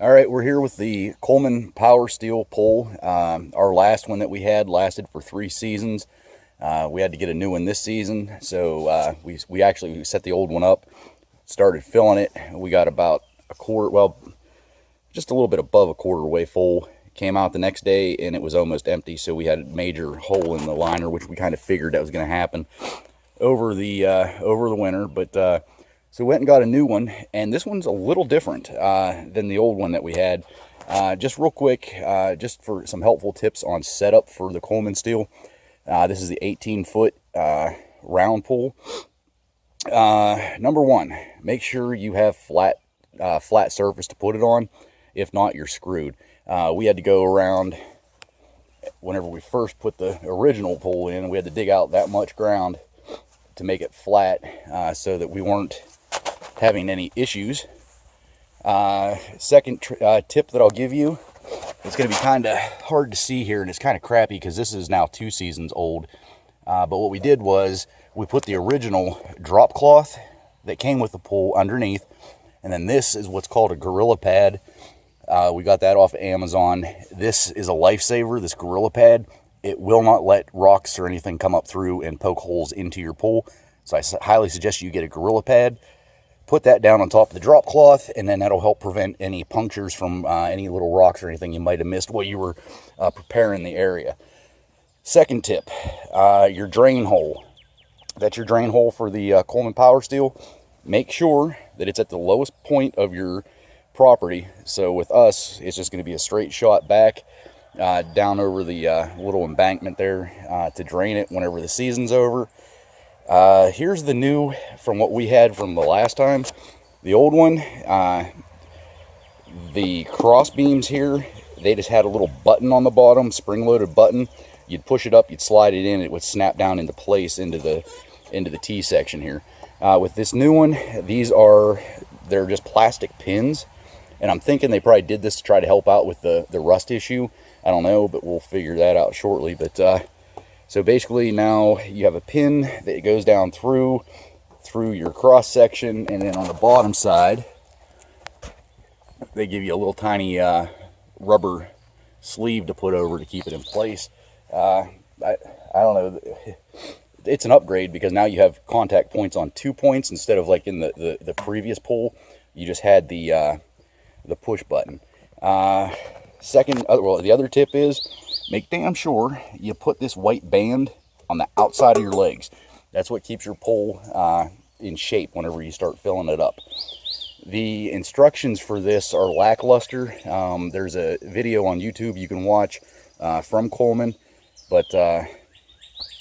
All right, we're here with the Coleman Power Steel Pool. Our last one that we had lasted for 3 seasons. We had to get a new one this season, so we actually set the old one up, started filling it. We got about a quarter, well, just a little bit above a quarter way full. Came out the next day and it was almost empty, so we had a major hole in the liner, which we kind of figured that was going to happen over the winter. But so we went and got a new one, and this one's a little different than the old one that we had. Just real quick, just for some helpful tips on setup for the Coleman steel. This is the 18-foot round pool. Number one, make sure you have flat surface to put it on. If not, you're screwed. We had to go around, whenever we first put the original pool in, we had to dig out that much ground to make it flat, so that we weren't having any issues. Second tip that I'll give you, it's going to be kind of hard to see here, and it's kind of crappy because this is now 2 seasons old. But what we did was we put the original drop cloth that came with the pool underneath, and then this is what's called a Gorilla Pad. We got that off of Amazon. This is a lifesaver, this Gorilla Pad. It will not let rocks or anything come up through and poke holes into your pool. So I highly suggest you get a Gorilla Pad. Put that down on top of the drop cloth, and then that'll help prevent any punctures from any little rocks or anything you might have missed while you were preparing the area. Second tip, your drain hole. That's your drain hole for the Coleman Power Steel. Make sure that it's at the lowest point of your property. So with us, it's just going to be a straight shot back down over the little embankment there to drain it whenever the season's over. Here's the new from what we had from the last time. The old one, the cross beams here, they just had a little button on the bottom, spring-loaded button. You'd push it up, you'd slide it in, it would snap down into place into the T section here. With this new one, they're just plastic pins. And I'm thinking they probably did this to try to help out with the rust issue. I don't know, but we'll figure that out shortly. But so basically now you have a pin that goes down through your cross section, and then on the bottom side they give you a little tiny rubber sleeve to put over to keep it in place. I don't know. It's an upgrade because now you have contact points on 2 points instead of like in the previous pool. You just had the push button. The other tip is make damn sure you put this white band on the outside of your legs. That's what keeps your pole in shape whenever you start filling it up. The instructions for this are lackluster. There's a video on YouTube you can watch from Coleman, but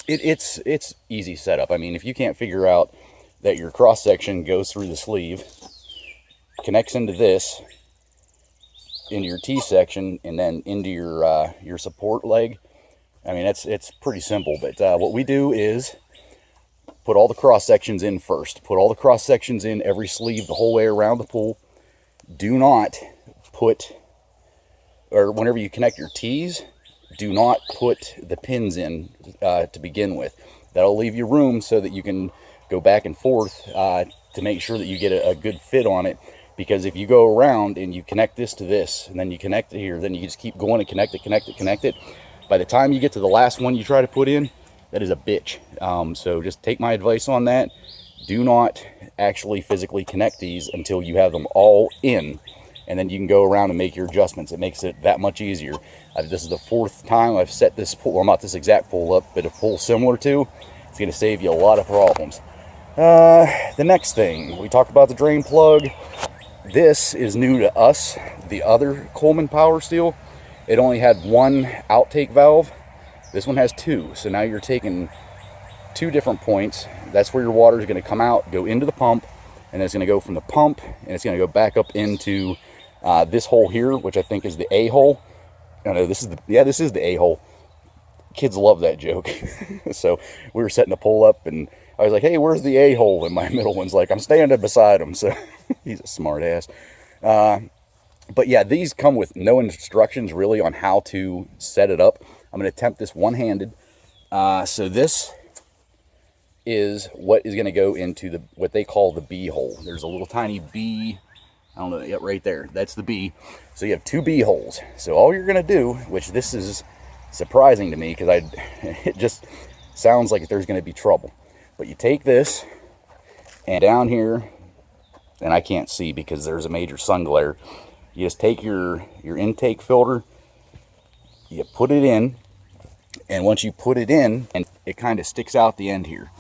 it's easy setup. I mean, if you can't figure out that your cross section goes through the sleeve, connects into this, into your T section, and then into your support leg. I mean, it's pretty simple. But what we do is put all the cross sections in first. Put all the cross sections in every sleeve the whole way around the pool. Do not put, or whenever you connect your T's, do not put the pins in to begin with. That'll leave you room so that you can go back and forth to make sure that you get a good fit on it. Because if you go around and you connect this to this, and then you connect it here, then you just keep going and connect it. By the time you get to the last one you try to put in, that is a bitch. So just take my advice on that. Do not actually physically connect these until you have them all in, and then you can go around and make your adjustments. It makes it that much easier. This is the 4th time I've set this pull, well, not this exact pull up, but a pull similar to. It's going to save you a lot of problems. The next thing, we talked about the drain plug. This is new to us. The other Coleman Power Steel, it only had 1 outtake valve. This one has 2. So now you're taking 2 different points. That's where your water is going to come out, go into the pump, and it's going to go from the pump, and it's going to go back up into this hole here, which I think is the A hole. No, this is the A hole. Kids love that joke. So we were setting the pole up, and I was like, hey, where's the A-hole? And my middle one's like, I'm standing beside him. So he's a smart ass. But yeah, these come with no instructions really on how to set it up. I'm going to attempt this one-handed. So this is what is going to go into what they call the B hole. There's a little tiny B, I don't know, yep, right there. That's the B. So you have 2 B holes. So all you're going to do, which this is surprising to me because it just sounds like there's going to be trouble. But you take this, and down here, and I can't see because there's a major sun glare, you just take your intake filter, you put it in, and once you put it in, and it kind of sticks out the end here.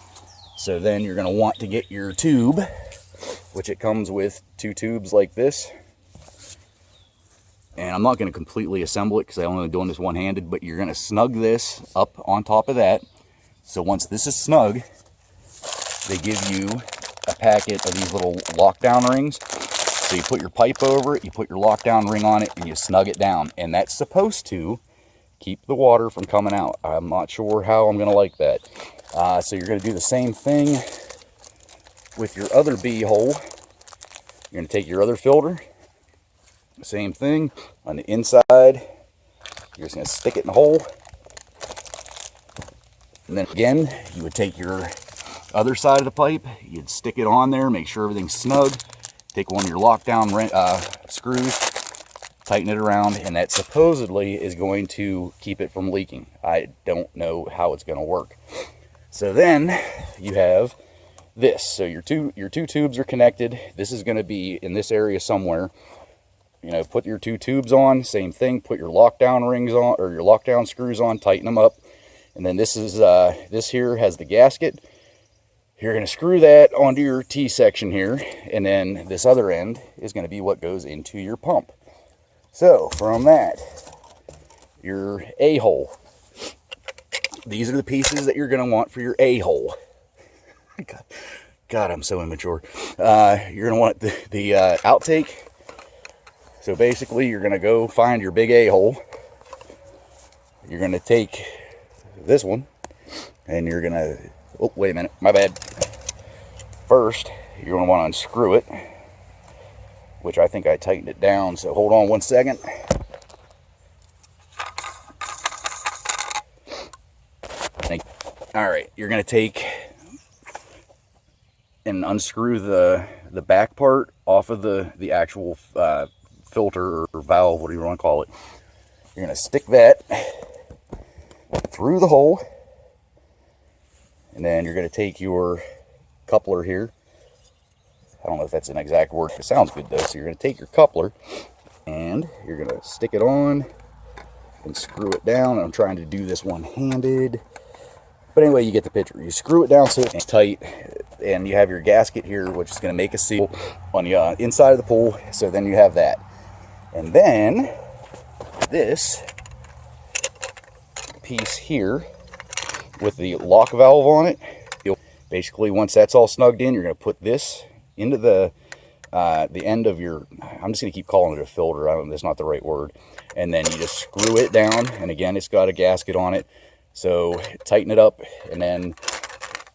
So then you're going to want to get your tube, which it comes with 2 tubes like this. And I'm not going to completely assemble it because I'm only doing this one-handed, but you're going to snug this up on top of that. So once this is snug, they give you a packet of these little lockdown rings. So you put your pipe over it, you put your lockdown ring on it, and you snug it down. And that's supposed to keep the water from coming out. I'm not sure how I'm going to like that. So you're going to do the same thing with your other B hole. You're going to take your other filter, same thing on the inside. You're just going to stick it in the hole. And then again, you would take your other side of the pipe, you'd stick it on there, make sure everything's snug. Take one of your lockdown screws, tighten it around, and that supposedly is going to keep it from leaking. I don't know how it's going to work. So then you have this. So your two tubes are connected. This is going to be in this area somewhere. You know, put your 2 tubes on, same thing. Put your lockdown rings on, or your lockdown screws on, tighten them up. And then this here has the gasket. You're going to screw that onto your T section here, and then this other end is going to be what goes into your pump. So from that, your A hole. These are the pieces that you're going to want for your A hole. God, I'm so immature. You're going to want the outtake. So basically, you're going to go find your big A hole. You're going to take this one, and you're going to, oh, wait a minute, my bad. First, you're going to want to unscrew it, which I think I tightened it down, so hold on one second. All right, you're going to take and unscrew the back part off of the actual filter or valve, whatever you want to call it. You're going to stick that through the hole, and then you're going to take your coupler here. I don't know if that's an exact word. It sounds good though. So you're going to take your coupler and you're going to stick it on and screw it down. I'm trying to do this one-handed, but anyway, you get the picture. You screw it down so it's tight, and you have your gasket here, which is going to make a seal on the inside of the pool. So then you have that, and then this piece here with the lock valve on it. Basically, once that's all snugged in, you're going to put this into the end of your, I'm just going to keep calling it a filter. That's not the right word. And then you just screw it down. And again, it's got a gasket on it. So tighten it up. And then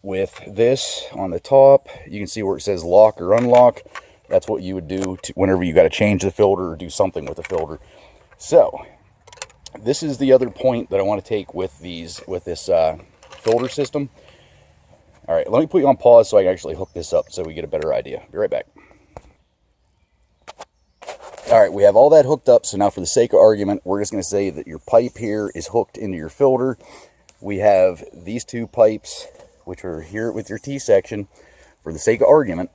with this on the top, you can see where it says lock or unlock. That's what you would do whenever you got to change the filter or do something with the filter. So this is the other point that I want to take with this filter system. All right, let me put you on pause so I can actually hook this up so we get a better idea. Be right back. All right, we have all that hooked up. So now for the sake of argument, we're just going to say that your pipe here is hooked into your filter. We have these 2 pipes, which are here with your T section. For the sake of argument,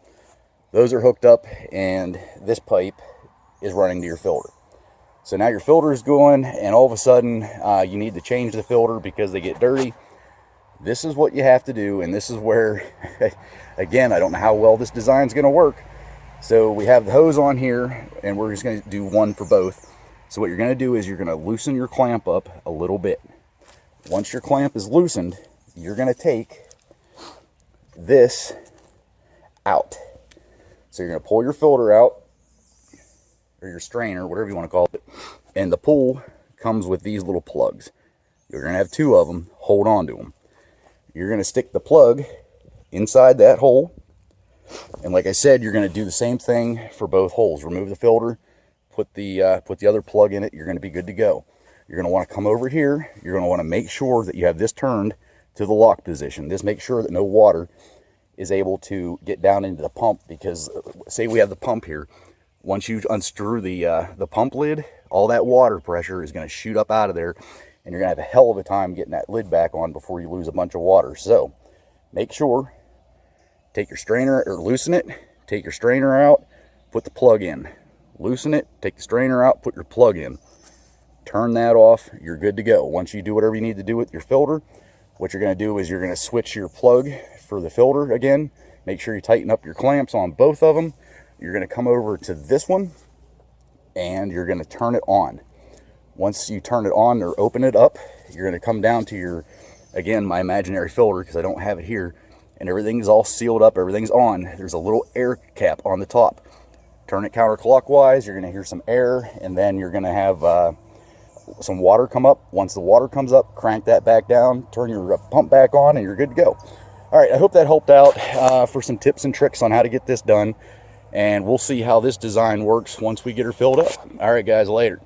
those are hooked up, and this pipe is running to your filter. So now your filter is going, and all of a sudden you need to change the filter because they get dirty. This is what you have to do, and this is where, again, I don't know how well this design is going to work. So we have the hose on here, and we're just going to do one for both. So what you're going to do is you're going to loosen your clamp up a little bit. Once your clamp is loosened, you're going to take this out. So you're going to pull your filter out, or your strainer, whatever you want to call it, and the pool comes with these little plugs. You're going to have 2 of them. Hold on to them. You're going to stick the plug inside that hole, and like I said, you're going to do the same thing for both holes. Remove the filter, put the other plug in it. You're going to be good to go. You're going to want to come over here. You're going to want to make sure that you have this turned to the lock position. This makes sure that no water is able to get down into the pump, because say we have the pump here. Once you unscrew the pump lid, all that water pressure is going to shoot up out of there, and you're going to have a hell of a time getting that lid back on before you lose a bunch of water. So make sure, take your strainer, or loosen it, take your strainer out, put the plug in. Loosen it, take the strainer out, put your plug in. Turn that off, you're good to go. Once you do whatever you need to do with your filter, what you're going to do is you're going to switch your plug for the filter again. Make sure you tighten up your clamps on both of them. You're going to come over to this one, and you're going to turn it on. Once you turn it on or open it up, you're going to come down to your, again, my imaginary filter, because I don't have it here, and everything's all sealed up, everything's on. There's a little air cap on the top. Turn it counterclockwise, you're going to hear some air, and then you're going to have some water come up. Once the water comes up, crank that back down, turn your pump back on, and you're good to go. All right, I hope that helped out for some tips and tricks on how to get this done, and we'll see how this design works once we get her filled up. All right, guys, later.